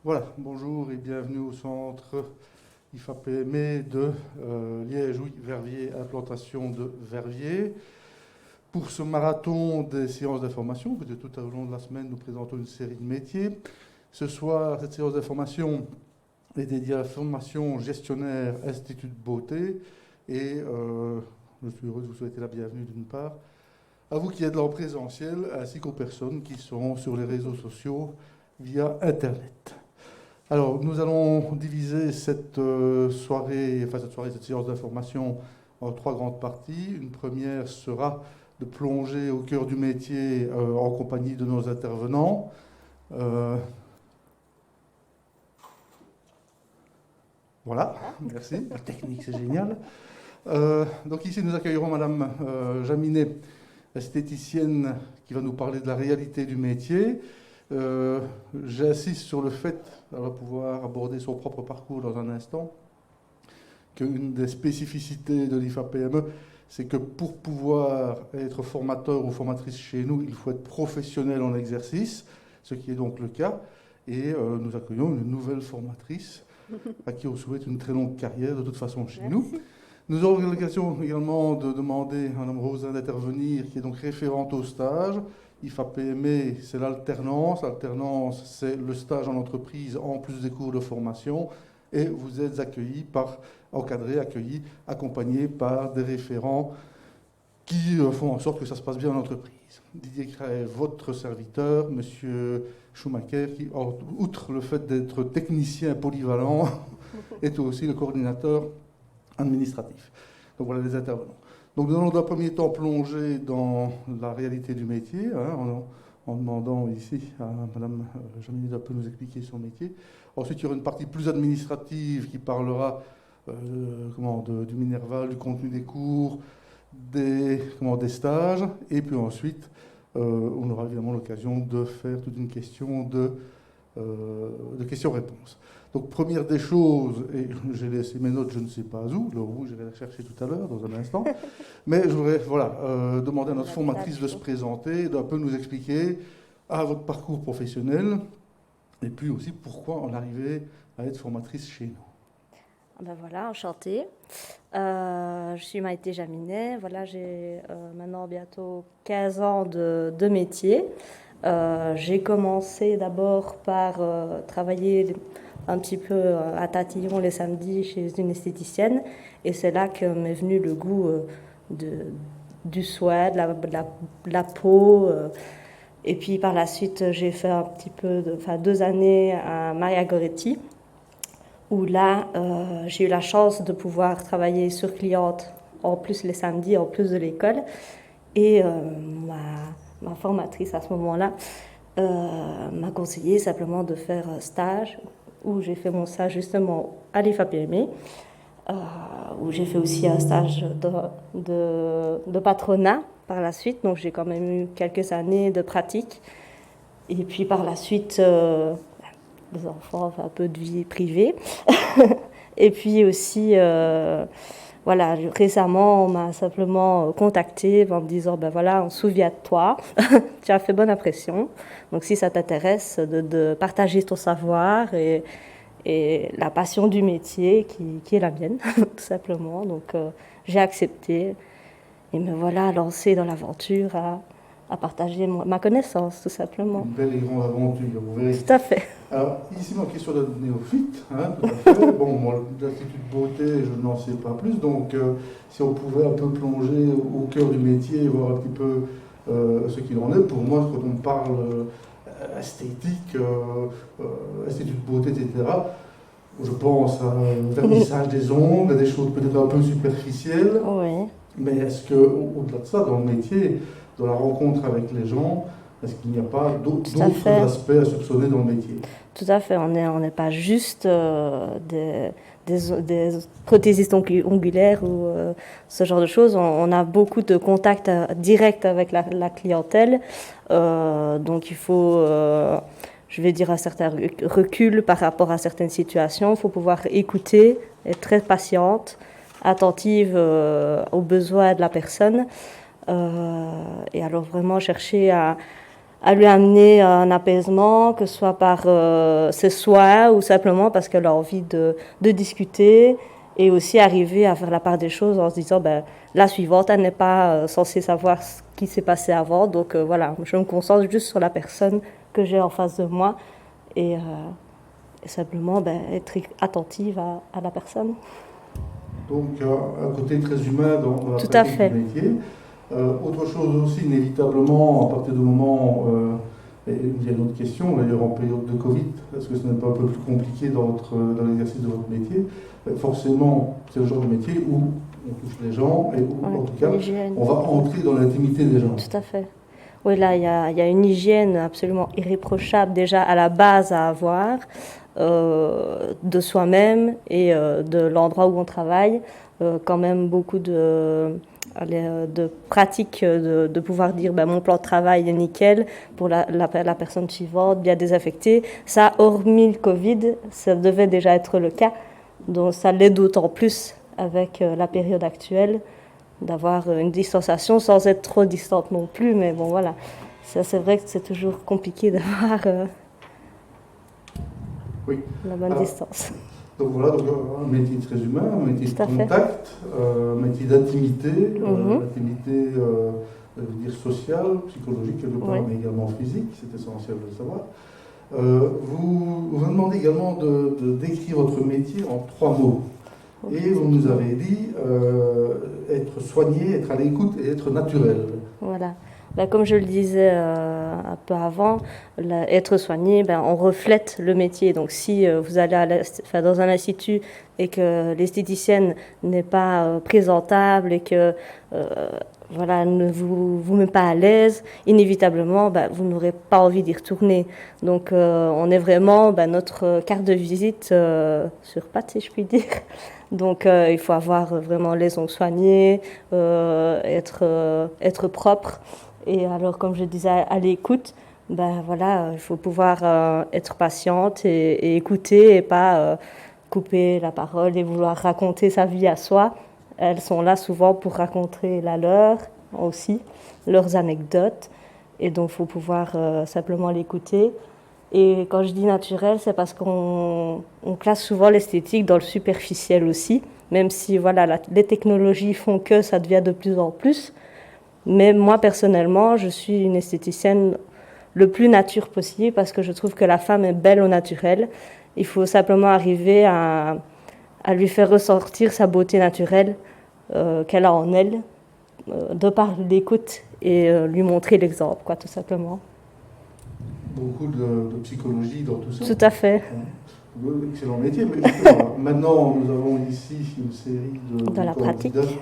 Voilà, bonjour et bienvenue au centre IFAPME de Liège, oui, Verviers, implantation de Verviers. Pour ce marathon des séances d'information, que tout au long de la semaine, nous présentons une série de métiers. Ce soir, cette séance d'information est dédiée à la formation gestionnaire Institut de beauté. Et je suis heureux de vous souhaiter la bienvenue d'une part, à vous qui êtes là en présentiel, ainsi qu'aux personnes qui sont sur les réseaux sociaux via Internet. Alors, nous allons diviser cette cette séance d'information en trois grandes parties. Une première sera de plonger au cœur du métier en compagnie de nos intervenants. Voilà, merci. La technique, c'est génial. Donc ici, nous accueillerons Madame Jaminet, esthéticienne, qui va nous parler de la réalité du métier. J'insiste sur le fait, elle va pouvoir aborder son propre parcours dans un instant, qu'une des spécificités de l'IFAPME, c'est que pour pouvoir être formateur ou formatrice chez nous, il faut être professionnel en exercice, ce qui est donc le cas. Et nous accueillons une nouvelle formatrice à qui on souhaite une très longue carrière de toute façon chez nous. Nous aurons l'occasion également de demander à Mme Rosin d'intervenir, qui est donc référente au stage. IFAPME, c'est l'alternance. L'alternance, c'est le stage en entreprise en plus des cours de formation. Et vous êtes encadrés, accueillis, accompagnés par des référents qui font en sorte que ça se passe bien en entreprise. Didier Cray, votre serviteur, Monsieur Schumacher, qui, outre le fait d'être technicien polyvalent, est aussi le coordinateur administratif. Donc voilà les intervenants. Donc nous allons dans un premier temps plonger dans la réalité du métier, en demandant ici à Mme Jaminet de nous expliquer son métier. Ensuite, il y aura une partie plus administrative qui parlera du Minerval, du contenu des cours, des stages. Et puis ensuite, on aura évidemment l'occasion de faire toute une question de questions-réponses. Donc, première des choses, et j'ai laissé mes notes, je ne sais pas où, là où je vais les chercher tout à l'heure, dans un instant, mais je voudrais demander à notre formatrice de se présenter, d'un peu nous expliquer votre parcours professionnel, et puis aussi pourquoi en arriver à être formatrice chez nous. Ben voilà, enchantée. Je suis Maïté Jaminet. Voilà, j'ai maintenant bientôt 15 ans de métier. J'ai commencé d'abord par travailler un petit peu à Tatillon les samedis chez une esthéticienne. Et c'est là que m'est venu le goût du soin, de la peau. Et puis par la suite, j'ai fait un petit peu, 2 années à Maria Goretti, où là, j'ai eu la chance de pouvoir travailler sur cliente, en plus les samedis, en plus de l'école. Et ma formatrice à ce moment-là m'a conseillé simplement de faire un stage, où j'ai fait mon stage justement à l'IFAPME, où j'ai fait aussi un stage de patronat par la suite. Donc j'ai quand même eu quelques années de pratique. Et puis par la suite, des enfants, un peu de vie privée. Et puis aussi, voilà, récemment, on m'a simplement contacté en me disant, ben voilà, on se souvient de toi, tu as fait bonne impression. Donc si ça t'intéresse de partager ton savoir et la passion du métier qui est la mienne, tout simplement. Donc j'ai accepté et me voilà lancée dans l'aventure à partager ma connaissance, tout simplement. Une belle et grande aventure, vous verrez. Tout à fait. Alors, ici, ma question de néophyte, tout à fait. Bon, moi, l'Institut de beauté, je n'en sais pas plus, donc si on pouvait un peu plonger au cœur du métier, voir un petit peu ce qu'il en est. Pour moi, quand on parle esthétique, Institut de beauté, etc., je pense à vernissage des ongles, à des choses peut-être un peu superficielles. Oui. Mais est-ce qu'au-delà de ça, dans le métier, dans la rencontre avec les gens, est-ce qu'il n'y a pas d'autres aspects à soupçonner dans le métier? Tout à fait, on n'est pas juste des prothésistes ongulaires ou ce genre de choses. On a beaucoup de contacts directs avec la clientèle. Donc il faut, je vais dire, un certain recul par rapport à certaines situations. Il faut pouvoir écouter, être très patiente, attentive aux besoins de la personne. Et alors vraiment chercher à à lui amener un apaisement, que ce soit par ses soins ou simplement parce qu'elle a envie de discuter, et aussi arriver à faire la part des choses en se disant, ben, la suivante, elle n'est pas censée savoir ce qui s'est passé avant, donc voilà, je me concentre juste sur la personne que j'ai en face de moi, et, simplement être attentive à la personne. Donc, un côté très humain dans la Tout à pratique fait. du métier. Autre chose aussi, inévitablement, à partir du moment, et il y a une autre question, d'ailleurs en période de Covid, est-ce que ce n'est pas un peu plus compliqué dans l'exercice de votre métier? Forcément, c'est le genre de métier où on touche les gens et où, Ouais, en tout cas, l'hygiène. on va entrer dans l'intimité des gens. Tout à fait. Oui, là, il y a une hygiène absolument irréprochable déjà à la base à avoir, de soi-même et de l'endroit où on travaille. Quand même beaucoup de pratiques de pouvoir dire ben, mon plan de travail est nickel pour la personne suivante, bien désaffectée. Ça, hormis le Covid, ça devait déjà être le cas. Donc ça l'est d'autant plus avec la période actuelle, d'avoir une distanciation sans être trop distante non plus. Mais bon, voilà. Ça, c'est vrai que c'est toujours compliqué d'avoir Oui. la bonne distance. Donc voilà, donc un métier très humain, un métier de Tout à fait. contact, un métier d'intimité, Mhm. l'intimité je veux dire sociale, psychologique quelque part, Oui. mais également physique, c'est essentiel de le savoir. Vous me demandez également de décrire votre métier en 3 mots. Ok. Et vous nous avez dit être soigné, être à l'écoute et être naturel. Voilà. Ben, comme je le disais un peu avant, être soigné, ben, on reflète le métier. Donc si vous allez dans un institut et que l'esthéticienne n'est pas présentable et que voilà, ne vous met pas à l'aise, inévitablement, ben, vous n'aurez pas envie d'y retourner. Donc on est vraiment notre carte de visite sur pattes, si je puis dire. Donc il faut avoir vraiment les ongles soignés, être propre. Et alors, comme je disais, à l'écoute, ben voilà, il faut pouvoir être patiente et écouter et pas couper la parole et vouloir raconter sa vie à soi. Elles sont là souvent pour raconter la leur aussi, leurs anecdotes. Et donc, il faut pouvoir simplement l'écouter. Et quand je dis naturel, c'est parce qu'on classe souvent l'esthétique dans le superficiel aussi, même si voilà, les technologies font que ça devient de plus en plus. Mais moi, personnellement, je suis une esthéticienne le plus nature possible parce que je trouve que la femme est belle au naturel. Il faut simplement arriver à lui faire ressortir sa beauté naturelle qu'elle a en elle, de par l'écoute et lui montrer l'exemple, quoi, tout simplement. Beaucoup de psychologie dans tout ça. Tout à fait. Excellent métier. Mais maintenant, nous avons ici une série Dans la pratique. candidats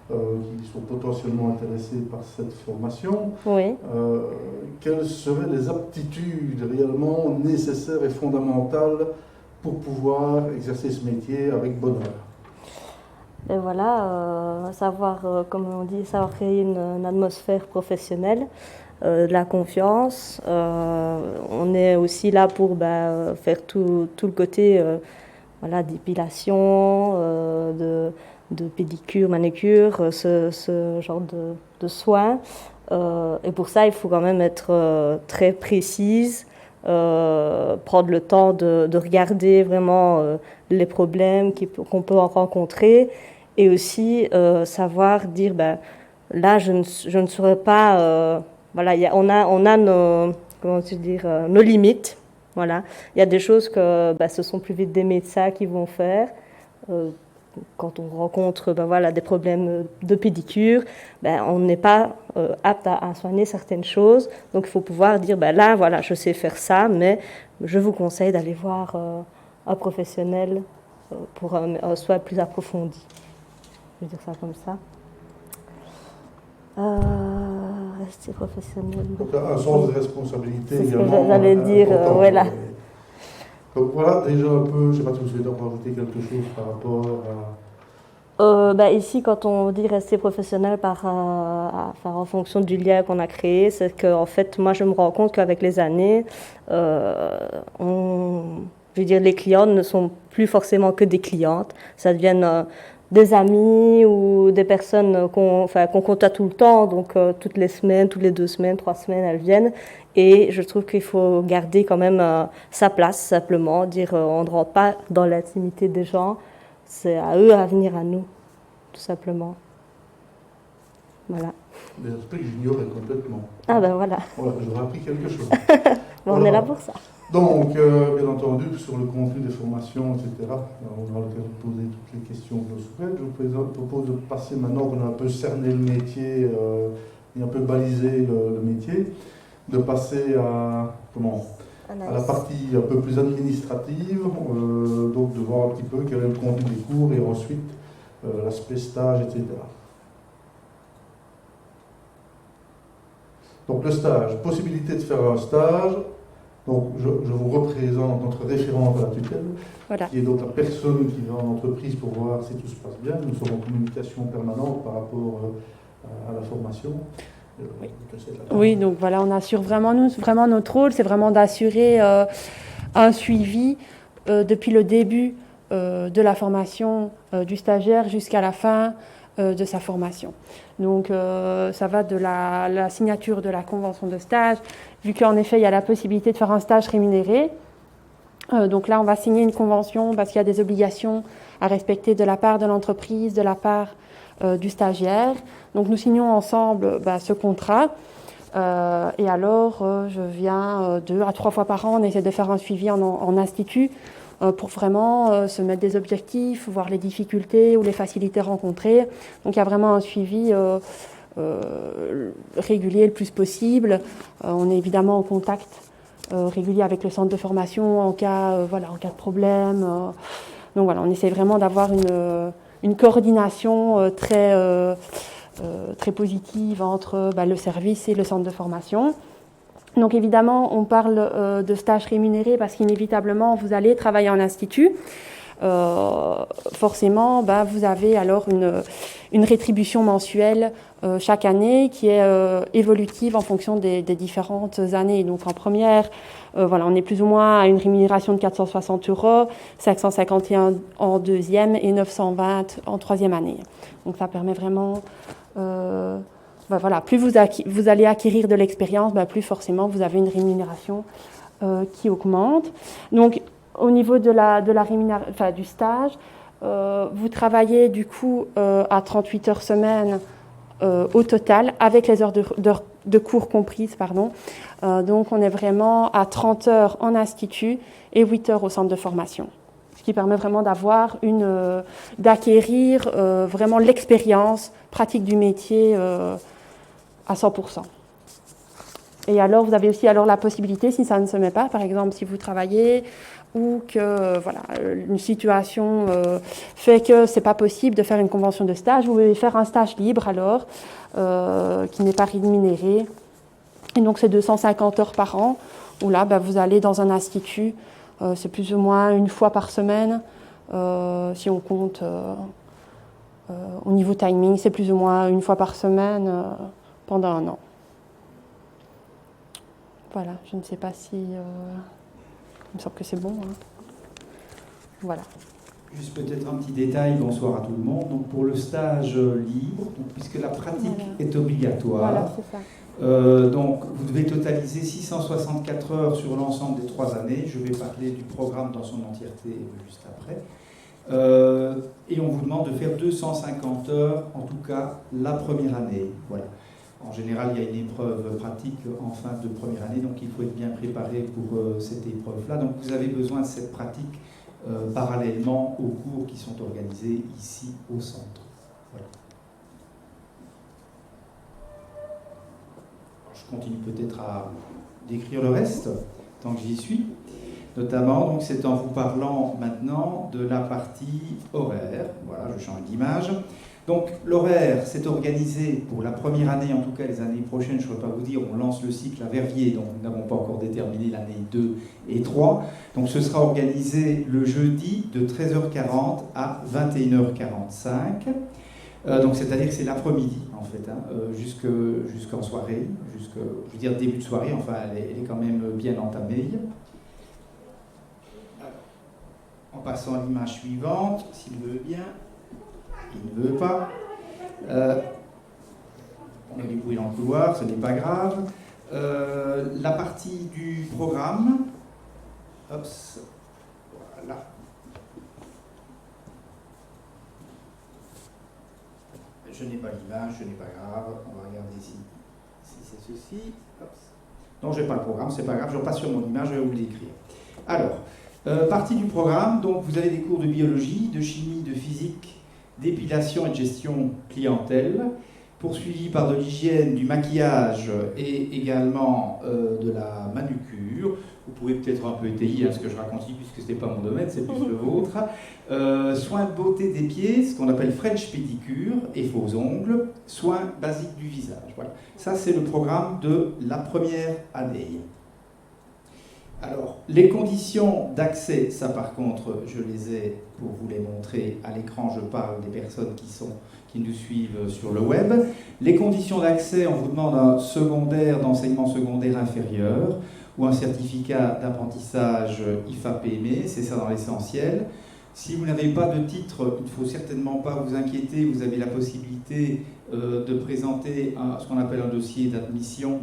qui sont potentiellement intéressés par cette formation. Oui. Quelles seraient les aptitudes réellement nécessaires et fondamentales pour pouvoir exercer ce métier avec bonheur? Et voilà, savoir, comme on dit, savoir créer une atmosphère professionnelle, de la confiance. On est aussi là pour faire tout le côté voilà, d'épilation, de pédicure, manucure, ce genre de soins. Et pour ça, il faut quand même être très précise, prendre le temps de regarder vraiment les problèmes qu'on peut en rencontrer, et aussi savoir dire, là, je ne saurais pas... voilà, on a nos, comment dire, nos limites. Voilà. Il y a des choses que ce sont plus vite des médecins qui vont faire. Quand on rencontre voilà, des problèmes de pédicure, on n'est pas apte à soigner certaines choses. Donc il faut pouvoir dire, là, voilà, je sais faire ça, mais je vous conseille d'aller voir un professionnel pour un soin plus approfondi. Je vais dire ça comme ça. Rester professionnel. Donc un sens de responsabilité c'est également. Ce que j'allais dire, voilà. Donc voilà, déjà un peu, je ne sais pas si vous souhaitez rajouter quelque chose par rapport à... Ici, quand on dit rester professionnel en fonction du lien qu'on a créé, c'est qu'en fait, moi, je me rends compte qu'avec les années, je veux dire, les clientes ne sont plus forcément que des clientes. Ça devient des amis ou des personnes qu'on contacte tout le temps, donc toutes les semaines, toutes les 2 semaines, 3 semaines, elles viennent. Et je trouve qu'il faut garder quand même sa place, simplement, dire on ne rentre pas dans l'intimité des gens, c'est à eux à venir à nous, tout simplement. Voilà. Des aspects que j'ignorais complètement. Ah ben voilà. Voilà, j'aurais appris quelque chose. Bon, on est là pour ça. Donc, bien entendu, sur le contenu des formations, etc., on aura l'occasion de poser toutes les questions que vous souhaitez. Je vous propose de passer maintenant qu'on a un peu cerné le métier et un peu balisé le métier, de passer à la partie un peu plus administrative, donc de voir un petit peu quel est le contenu des cours et ensuite l'aspect stage, etc. Donc le stage, possibilité de faire un stage. Donc je vous représente notre référente à la tutelle, voilà. Qui est donc la personne qui va en entreprise pour voir si tout se passe bien. Nous sommes en communication permanente par rapport à la formation. Oui. Oui, donc voilà, on assure vraiment notre rôle, c'est vraiment d'assurer un suivi depuis le début de la formation du stagiaire jusqu'à la fin de sa formation. Donc ça va de la signature de la convention de stage, vu qu'en effet il y a la possibilité de faire un stage rémunéré. Donc là on va signer une convention parce qu'il y a des obligations à respecter de la part de l'entreprise, de la part du stagiaire. Donc nous signons ensemble ce contrat. Et alors je viens 2 à 3 fois par an, on essaie de faire un suivi en institut pour vraiment se mettre des objectifs, voir les difficultés ou les facilités rencontrées. Donc il y a vraiment un suivi régulier le plus possible. On est évidemment en contact régulier avec le centre de formation en cas de problème. Donc voilà, on essaie vraiment d'avoir une coordination très positive entre le service et le centre de formation. Donc évidemment, on parle de stage rémunéré parce qu'inévitablement, vous allez travailler en institut. Forcément, vous avez alors une rétribution mensuelle chaque année qui est évolutive en fonction des différentes années. Donc en première, on est plus ou moins à une rémunération de 460 €, 551 en deuxième et 920 en troisième année. Donc ça permet vraiment... plus vous allez acquérir de l'expérience, plus forcément vous avez une rémunération qui augmente. Donc au niveau de du stage, vous travaillez du coup à 38 heures semaine au total, avec les heures de cours comprises. Donc on est vraiment à 30 heures en institut et 8 heures au centre de formation. Ce qui permet vraiment d'acquérir vraiment l'expérience pratique du métier à 100%. Et alors, vous avez aussi la possibilité, si ça ne se met pas, par exemple, si vous travaillez ou que une situation fait que c'est pas possible de faire une convention de stage, vous pouvez faire un stage libre alors, qui n'est pas rémunéré. Et donc, c'est 250 heures par an, où là, vous allez dans un institut, c'est plus ou moins une fois par semaine, si on compte au niveau timing, c'est plus ou moins une fois par semaine pendant 1 an. Voilà, je ne sais pas si... il me semble que c'est bon. Voilà. Juste peut-être un petit détail, bonsoir à tout le monde. Donc pour le stage libre, puisque la pratique est obligatoire, c'est ça. donc vous devez totaliser 664 heures sur l'ensemble des 3 années. Je vais parler du programme dans son entièreté juste après. Et on vous demande de faire 250 heures, en tout cas la première année. Voilà. En général, il y a une épreuve pratique en fin de première année, donc il faut être bien préparé pour cette épreuve-là. Donc vous avez besoin de cette pratique parallèlement aux cours qui sont organisés ici au centre. Voilà. Je continue peut-être à décrire le reste, tant que j'y suis. Notamment, donc, c'est en vous parlant maintenant de la partie horaire. Voilà, je change d'image. Donc l'horaire, c'est organisé pour la première année, en tout cas les années prochaines, je ne pourrais pas vous dire, on lance le cycle à Verviers, donc nous n'avons pas encore déterminé l'année 2 et 3. Donc ce sera organisé le jeudi de 13h40 à 21h45. Donc c'est-à-dire que c'est l'après-midi en fait, jusqu'en soirée, je veux dire début de soirée, enfin elle est quand même bien entamée. En passant à l'image suivante, s'il veut bien. Il ne veut pas. On a du bruit dans le couloir, ce n'est pas grave. La partie du programme. Hop, voilà. Je n'ai pas l'image, ce n'est pas grave. On va regarder si c'est ceci. Hop. Non, je n'ai pas le programme, c'est pas grave, je repasse sur mon image, je vais vous l'écrire. Alors, partie du programme, donc vous avez des cours de biologie, de chimie, de physique, d'épilation et de gestion clientèle, poursuivi par de l'hygiène, du maquillage et également de la manucure. Vous pouvez peut-être un peu étayer ce que je raconte ici, puisque ce n'est pas mon domaine, c'est plus le vôtre. Soins de beauté des pieds, ce qu'on appelle French pédicure et faux ongles, soins basiques du visage. Voilà. Ça, c'est le programme de la première année. Alors, les conditions d'accès, ça par contre, je les ai pour vous les montrer à l'écran. Je parle des personnes qui nous suivent sur le web. Les conditions d'accès, on vous demande un secondaire d'enseignement secondaire inférieur ou un certificat d'apprentissage IFA-PME, c'est ça dans l'essentiel. Si vous n'avez pas de titre, il ne faut certainement pas vous inquiéter, vous avez la possibilité de présenter ce qu'on appelle un dossier d'admission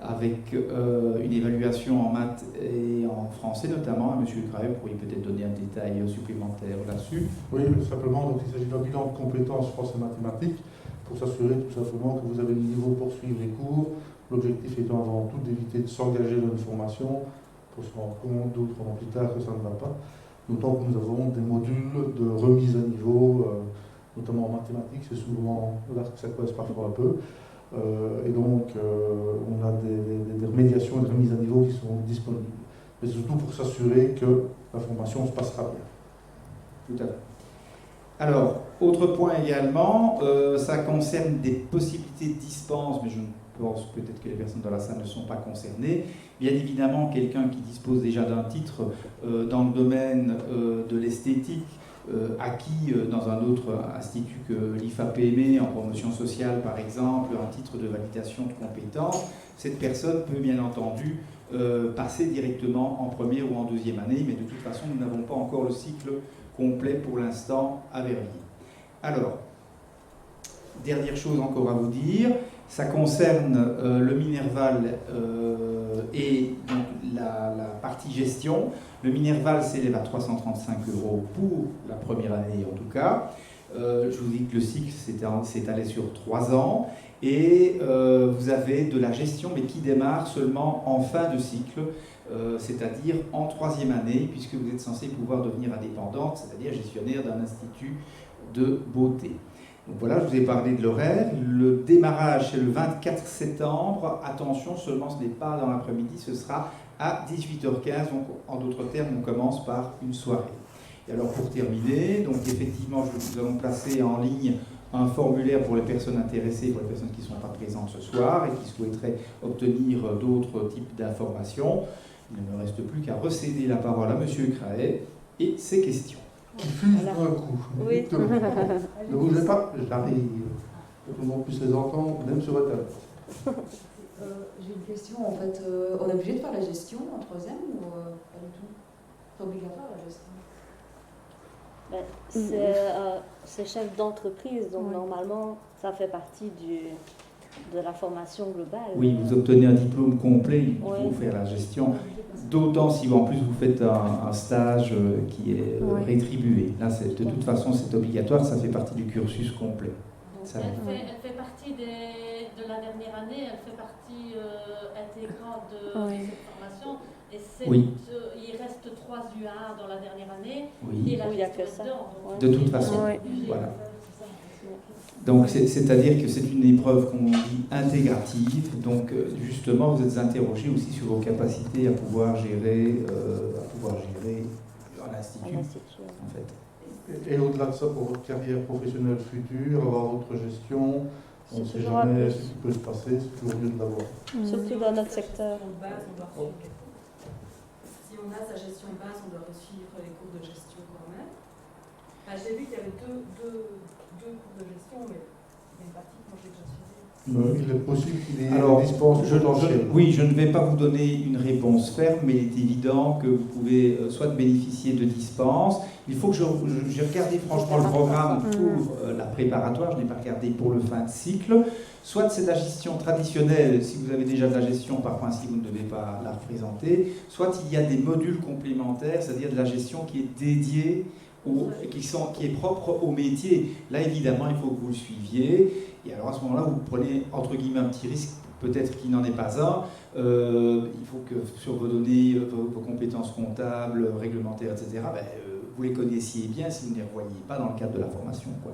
avec une évaluation en maths et en français notamment. Monsieur Craeux, vous pourriez peut-être donner un détail supplémentaire là-dessus. Oui, simplement, donc, il s'agit d'un bilan de compétences français mathématiques pour s'assurer tout simplement que vous avez le niveau pour suivre les cours. L'objectif étant avant tout d'éviter de s'engager dans une formation pour se rendre compte d'autres ans plus tard que ça ne va pas. D'autant que nous avons des modules de remise à niveau, notamment en mathématiques, c'est souvent là que ça coince parfois un peu. Et donc, on a des remédiations et des remises à niveau qui sont disponibles. Mais surtout pour s'assurer que la formation se passera bien. Tout à fait. Alors, autre point également, ça concerne des possibilités de dispense, mais je pense peut-être que les personnes dans la salle ne sont pas concernées. Bien évidemment, quelqu'un qui dispose déjà d'un titre dans le domaine de l'esthétique, acquis dans un autre institut que l'IFA-PME, en promotion sociale par exemple, un titre de validation de compétences, cette personne peut bien entendu passer directement en première ou en deuxième année, mais de toute façon, nous n'avons pas encore le cycle complet pour l'instant à Verviers. Alors, dernière chose encore à vous dire, ça concerne le Minerval et donc la partie gestion. Le Minerval s'élève à 335 € pour la première année en tout cas. Je vous dis que le cycle s'étalait sur 3 ans et vous avez de la gestion mais qui démarre seulement en fin de cycle, c'est-à-dire en 3e année, puisque vous êtes censé pouvoir devenir indépendante, c'est-à-dire gestionnaire d'un institut de beauté. Donc voilà, je vous ai parlé de l'horaire. Le démarrage, c'est le 24 septembre. Attention, seulement ce n'est pas dans l'après-midi, ce sera à 18h15. Donc, en d'autres termes, on commence par une soirée. Et alors, pour terminer, donc effectivement, nous allons placer en ligne un formulaire pour les personnes intéressées, pour les personnes qui ne sont pas présentes ce soir et qui souhaiteraient obtenir d'autres types d'informations. Il ne me reste plus qu'à recéder la parole à M. Craët et ses questions. Qui fuse d'un coup. Oui. Ne bougez pas, j'arrive. Que tout le monde puisse les entendre, même sur Internet. J'ai une question, en fait. On est obligé de faire la gestion en 3e ou pas du tout? C'est obligatoire la gestion? C'est chef d'entreprise, donc normalement, ça fait partie de la formation globale. Oui, vous obtenez un diplôme complet, il faut faire la gestion. D'autant si en plus vous faites un stage qui est rétribué. Là, de toute façon, c'est obligatoire, ça fait partie du cursus complet. Elle fait partie de la dernière année, elle fait partie intégrante de cette formation. Et il reste 3 UA dans la dernière année. Oui. Et la il n'y a que ça. De toute façon, voilà. Donc, c'est-à-dire que c'est une épreuve, comme on dit, intégrative. Donc, justement, vous êtes interrogé aussi sur vos capacités à pouvoir gérer un institut, en fait. Et au-delà de ça, pour votre carrière professionnelle future, avoir votre gestion, on ne sait jamais ce qui peut se passer, c'est toujours mieux de l'avoir. Surtout dans notre secteur. Si on a sa gestion de base, on doit suivre les cours de gestion quand même. J'ai vu qu'il y avait deux cours de gestion, mais il y a une partie que moi j'ai déjà suivi. Il est possible qu'il y ait Alors, des dispenses potentielles. oui, je ne vais pas vous donner une réponse ferme, mais il est évident que vous pouvez soit bénéficier de dispenses. Il faut que j'ai regardé franchement le programme pour la préparatoire, je n'ai pas regardé pour le fin de cycle. Soit c'est de la gestion traditionnelle, si vous avez déjà de la gestion, par principe, vous ne devez pas la représenter. Soit il y a des modules complémentaires, c'est-à-dire de la gestion qui est dédiée, qui est propre au métier. Là, évidemment, il faut que vous le suiviez. Et alors à ce moment-là, vous prenez entre guillemets un petit risque, peut-être qu'il n'en est pas un. Il faut que sur vos données, vos compétences comptables, réglementaires, etc., vous les connaissiez bien si vous ne les revoyez pas dans le cadre de la formation, quoi.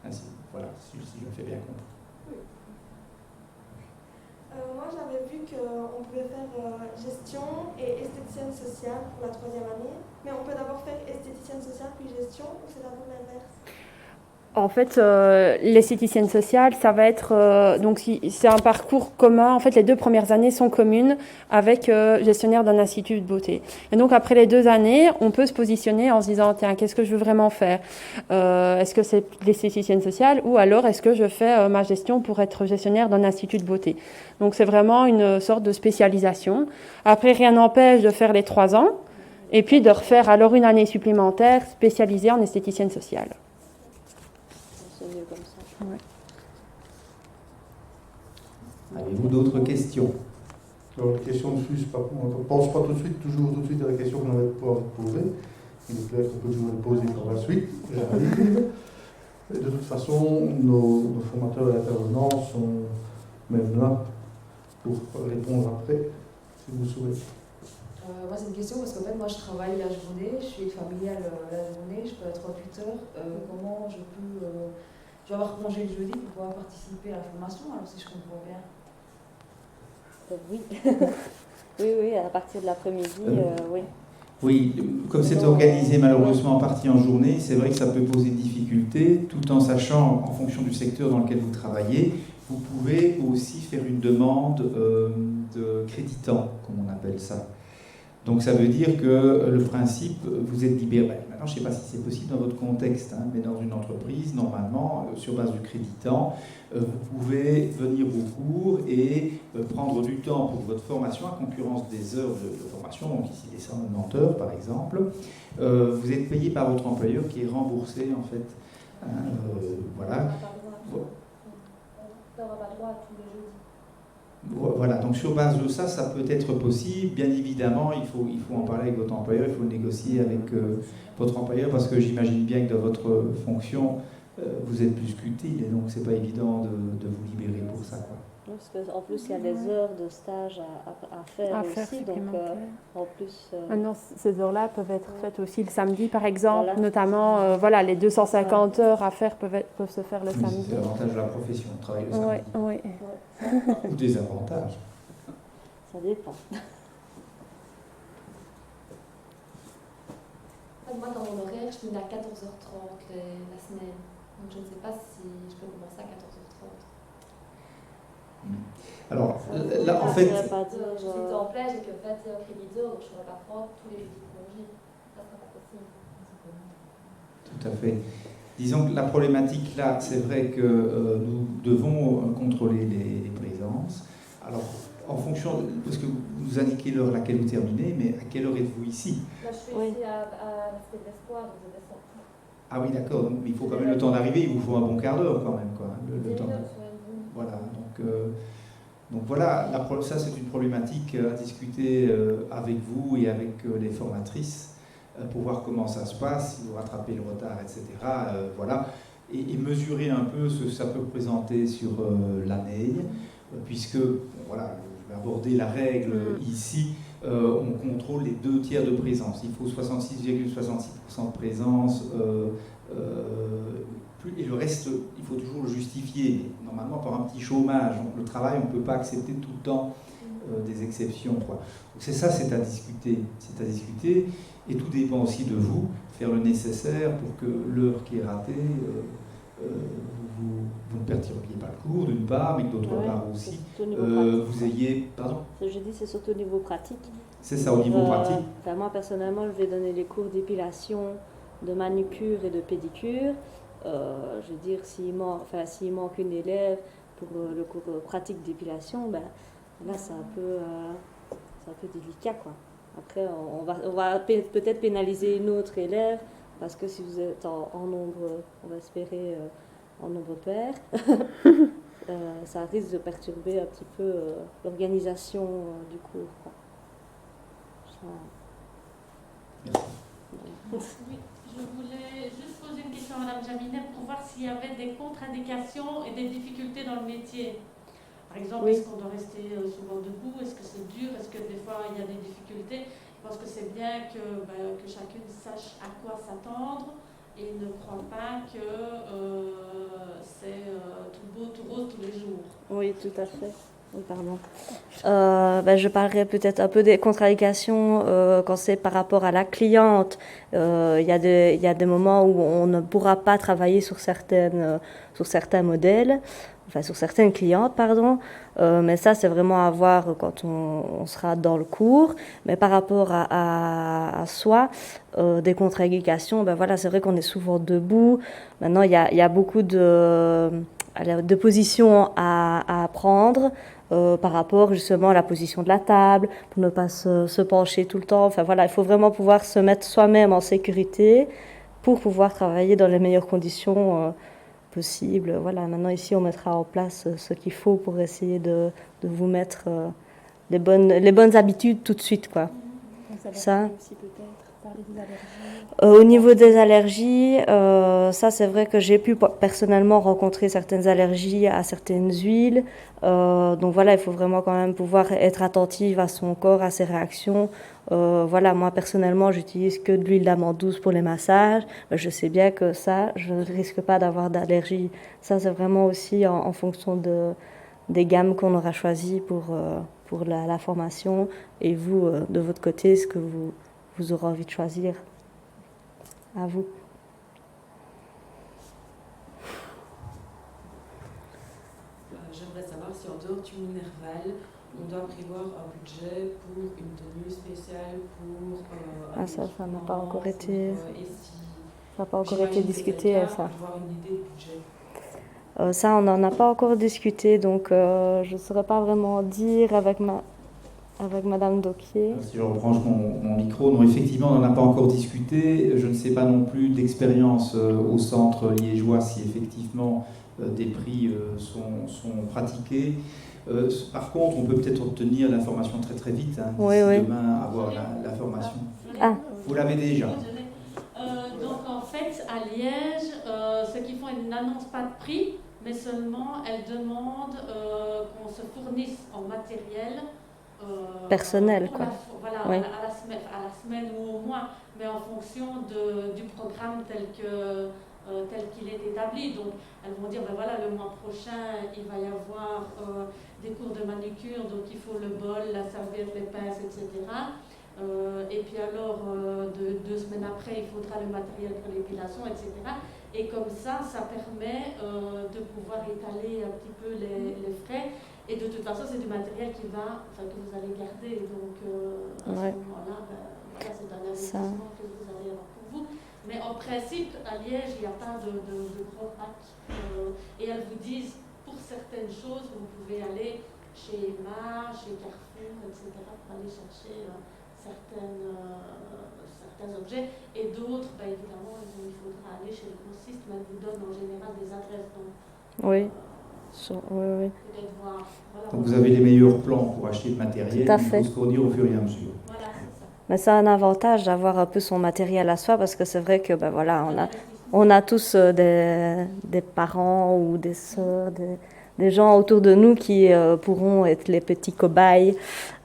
Ainsi, voilà, si je me fais bien comprendre. Moi, j'avais vu qu'on pouvait faire gestion et esthéticienne sociale pour la 3e année. Mais on peut d'abord faire esthéticienne sociale puis gestion, ou c'est d'abord l'inverse? En fait, l'esthéticienne sociale, ça va être donc c'est un parcours commun. En fait, les 2 premières années sont communes avec gestionnaire d'un institut de beauté. Et donc après les 2 années, on peut se positionner en se disant tiens, qu'est-ce que je veux vraiment faire? Est-ce que c'est l'esthéticienne sociale ou alors est-ce que je fais ma gestion pour être gestionnaire d'un institut de beauté? Donc c'est vraiment une sorte de spécialisation. Après, rien n'empêche de faire les 3 ans et puis de refaire alors une année supplémentaire spécialisée en esthéticienne sociale. Comme ça. Ouais. Avez-vous d'autres questions? Alors, la question de FUS, par contre, on ne pense pas toujours tout de suite à la question qu'on va pouvoir vous poser. Il est clair qu'on peut toujours le poser par la suite. J'arrive. Et de toute façon, nos formateurs et intervenants sont même là pour répondre après, si vous souhaitez. Moi, c'est une question parce qu'en fait, moi, je travaille la journée, je suis familiale la journée, je peux être 38 heures. Comment je peux. Je vais avoir congé le jeudi pour pouvoir participer à la formation, alors si je comprends bien. Oui. oui, à partir de l'après-midi, oui. Oui, comme c'est organisé malheureusement en partie en journée, c'est vrai que ça peut poser des difficultés, tout en sachant, en fonction du secteur dans lequel vous travaillez, vous pouvez aussi faire une demande de créditant, comme on appelle ça. Donc ça veut dire que le principe, vous êtes libéré. Maintenant, je ne sais pas si c'est possible dans votre contexte, mais dans une entreprise, normalement, sur base du créditant, vous pouvez venir au cours et prendre du temps pour votre formation à concurrence des heures de formation, donc ici les 190 heures par exemple. Vous êtes payé par votre employeur qui est remboursé en fait. Voilà. On n'aura pas droit à tous les jeudis. Voilà, donc sur base de ça, ça peut être possible. Bien évidemment, il faut en parler avec votre employeur, il faut le négocier avec votre employeur, parce que j'imagine bien que dans votre fonction, vous êtes plus qu'utile, et donc c'est pas évident de vous libérer pour ça, quoi. Parce qu'en plus, il y a les heures de stage à faire aussi, donc en plus... Maintenant, ces heures-là peuvent être faites aussi le samedi, par exemple, Voilà. notamment les 250 heures à faire peuvent se faire le samedi. C'est l'avantage de la profession, de travailler le samedi. Oui. Ou des avantages. Ça dépend. Moi, dans mon horaire, je finis à 14h30 la semaine. Donc, je ne sais pas si je peux commencer à 14h30. Alors, là, en fait... Je suis temps plein, j'ai que 21 crédits d'heure, donc je ne pourrais pas prendre tous les jours de congé. Ça ne sera pas possible. Tout à fait. Disons que la problématique là, c'est vrai que nous devons contrôler les présences. Alors, en fonction, parce que vous indiquez l'heure à laquelle vous terminez, mais à quelle heure êtes-vous ici? Là, je suis ici à la Cité de l'Espoir, donc je descends. Ah oui, d'accord. Donc, il faut quand même le temps d'arriver. Il vous faut un bon quart d'heure quand même, quoi. Le temps. Voilà. Donc voilà. Ça, c'est une problématique à discuter avec vous et avec les formatrices pour voir comment ça se passe, si vous rattrapez le retard, etc. Voilà. Et mesurer un peu ce que ça peut représenter sur l'année, puisque voilà, je vais aborder la règle ici. On contrôle les 2/3 de présence. Il faut 66,66% de présence. Et le reste, il faut toujours le justifier. Mais normalement, par un petit chômage, le travail, on ne peut pas accepter tout le temps des exceptions, quoi. Donc c'est ça, c'est à discuter. C'est à discuter. Et tout dépend aussi de vous, faire le nécessaire pour que l'heure qui est ratée, vous ne perturbiez pas le cours, d'une part, mais que d'autre part aussi, vous ayez... Pardon ? Je dis c'est surtout au niveau pratique. C'est ça, au niveau pratique. Moi, personnellement, je vais donner les cours d'épilation, de manucure et de pédicure. Je veux dire, s'il manque une élève, pour le cours pratique d'épilation, ben, là c'est un peu délicat, quoi. Après, on va peut-être pénaliser une autre élève, parce que si vous êtes en nombre, on va espérer, en nombre pair, ça risque de perturber un petit peu l'organisation du cours, quoi. Oui, je voulais juste poser une question à Mme Jaminet pour voir s'il y avait des contre-indications et des difficultés dans le métier. Par exemple, est-ce qu'on doit rester souvent debout? Est-ce que c'est dur? Est-ce que des fois il y a des difficultés? Je pense que c'est bien que chacune sache à quoi s'attendre et ne croit pas que c'est tout beau, tout rose tous les jours. Oui, tout à fait. Oui, pardon. Je parlerai peut-être un peu des contre-indications quand c'est par rapport à la cliente. Il y a des moments où on ne pourra pas travailler sur certains modèles, enfin sur certaines clientes, pardon. Mais ça, c'est vraiment à voir quand on sera dans le cours. Mais par rapport à soi, des contre-indications, voilà, c'est vrai qu'on est souvent debout. Maintenant, il y a beaucoup de positions à apprendre. Par rapport justement à la position de la table, pour ne pas se pencher tout le temps. Enfin voilà, il faut vraiment pouvoir se mettre soi-même en sécurité pour pouvoir travailler dans les meilleures conditions possibles. Voilà, maintenant ici on mettra en place ce qu'il faut pour essayer de vous mettre les bonnes habitudes tout de suite, quoi. Ça. Aussi peut-être parler des allergies. Au niveau des allergies, ça c'est vrai que j'ai pu personnellement rencontrer certaines allergies à certaines huiles. Donc voilà, il faut vraiment quand même pouvoir être attentive à son corps, à ses réactions. Voilà, moi personnellement, j'utilise que de l'huile d'amande douce pour les massages. Je sais bien que ça, je ne risque pas d'avoir d'allergie. Ça, c'est vraiment aussi en fonction des gammes qu'on aura choisies pour la formation. Et vous, de votre côté, ce que vous aurez envie de choisir. À vous. J'aimerais savoir si en dehors du Minerval, on doit prévoir un budget pour une tenue spéciale pour... ça n'a pas encore été... ça n'a pas encore été discuté, ça. Avoir une idée de budget. Ça, on n'en a pas encore discuté, donc je ne saurais pas vraiment dire avec Madame Doquier. Si je rebranche mon micro, non, effectivement, on n'en a pas encore discuté. Je ne sais pas non plus d'expérience au centre liégeois si effectivement des prix sont pratiqués. Par contre, on peut peut-être obtenir l'information très très vite, oui. demain avoir la formation. Vous l'avez déjà. Donc en fait, à Liège, ce qu'ils font, ils n'annoncent pas de prix, mais seulement elles demandent qu'on se fournisse en matériel personnel, quoi. Voilà, oui. à la semaine ou au mois, mais en fonction du programme tel qu'il est établi. Donc elles vont dire, voilà, le mois prochain, il va y avoir des cours de manucure, donc il faut le bol, la serviette, les pinces, etc. Et puis alors, 2 semaines après, il faudra le matériel pour l'épilation, etc. Et comme ça permet de pouvoir étaler un petit peu les frais. Et de toute façon, c'est du matériel que vous allez garder. Donc, à ce moment-là, voilà, c'est un investissement que vous allez avoir pour vous. Mais en principe, à Liège, il n'y a pas de gros pack. Et elles vous disent, pour certaines choses, vous pouvez aller chez Emma, chez Carrefour, etc., pour aller chercher certains objets. Et d'autres, évidemment, il faudra aller chez le grossiste, mais elle vous donne en général des adresses. Donc, oui. Oui. Donc vous avez les meilleurs plans pour acheter le matériel, il faut se fournir au fur et à mesure. Voilà, c'est ça. Mais c'est un avantage d'avoir un peu son matériel à soi, parce que c'est vrai que voilà, on a tous des parents ou des sœurs, des gens autour de nous qui pourront être les petits cobayes.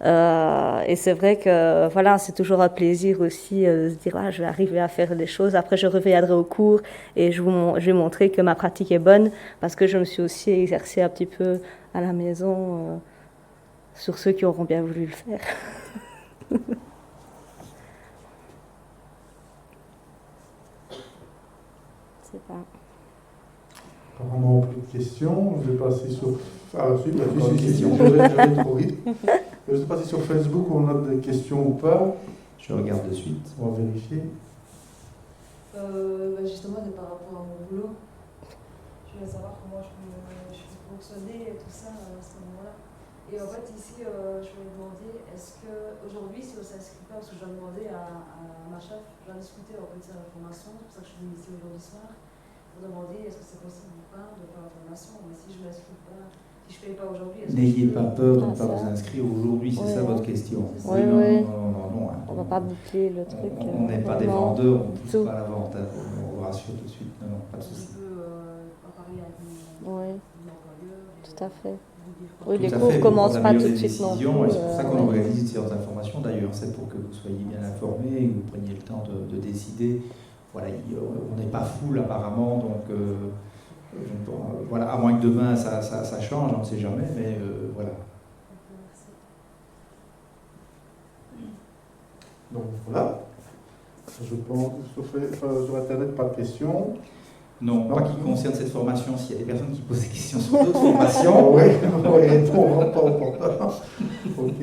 Et c'est vrai que voilà, c'est toujours un plaisir aussi de se dire je vais arriver à faire des choses. Après, je reviendrai au cours et je vais montrer que ma pratique est bonne, parce que je me suis aussi exercée un petit peu à la maison sur ceux qui auront bien voulu le faire. C'est pas... Apparemment, plus de questions. Je vais passer sur... je vais trop vite. Je vais passer sur Facebook où on a des questions ou pas. Je regarde de suite. On va vérifier. Justement, c'est par rapport à mon boulot. je voulais savoir comment je peux fonctionner et tout ça à ce moment-là. Et en fait, ici, je voulais demander, est-ce qu'aujourd'hui, si on ne s'inscrit pas, parce que je dois demander à ma chef, je dois discuter en fait de la formation, c'est pour ça que je suis venue ici aujourd'hui soir, pour demander est-ce que c'est possible ou pas de faire la formation. Mais si je ne m'inscris pas, si je ne paye pas aujourd'hui, est-ce que N'ayez pas peur de ne pas ça. vous inscrire aujourd'hui, c'est ça votre question. Oui, non, oui. non, hein. On va pas boucler le truc. On n'est pas des vendeurs, on ne pousse tout. pas la vente, hein. On vous rassure tout de suite. Non, pas de souci. je peux en parler avec Oui, mon employeur. tout à fait. Vous dire Oui, Tout les à cours fait, ne pour commencent prendre pas la tout de meilleure suite non plus. décision, et c'est pour ça qu'on ouais. organise une séance d'information d'ailleurs, c'est pour que vous soyez bien informés et que vous preniez le temps de décider. Voilà, on n'est pas full apparemment, donc voilà, à moins que demain ça change, on ne sait jamais, mais voilà. Donc voilà. Je pense, sur Internet, pas de questions. Non, Non. pas qui concerne cette formation, s'il y a des personnes qui posent des questions sur d'autres formations. Oui, bon, on rentre pas au portable. Ok.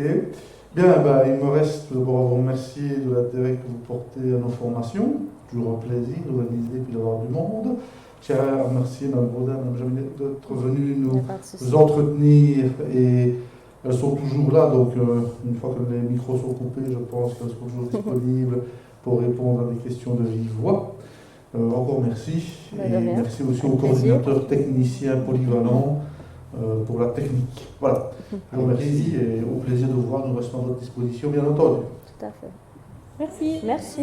Bien, il me reste d'abord à vous remercier de l'intérêt que vous portez à nos formations. Toujours un plaisir d'organiser et d'avoir du monde. Je tiens à remercier Mme Baudin, Mme Jaminet d'être venues Il n'y nous a pas de souci. entretenir, et elles sont toujours là, donc une fois que les micros sont coupés, je pense qu'elles seront toujours disponibles pour répondre à des questions de vive voix. Encore merci, De et rien. merci aussi aux Avec plaisir. coordinateurs techniciens polyvalents pour la technique. Voilà, je vous remercie et au plaisir de vous voir, nous restons à votre disposition bien entendu. Tout à fait. Merci. Merci.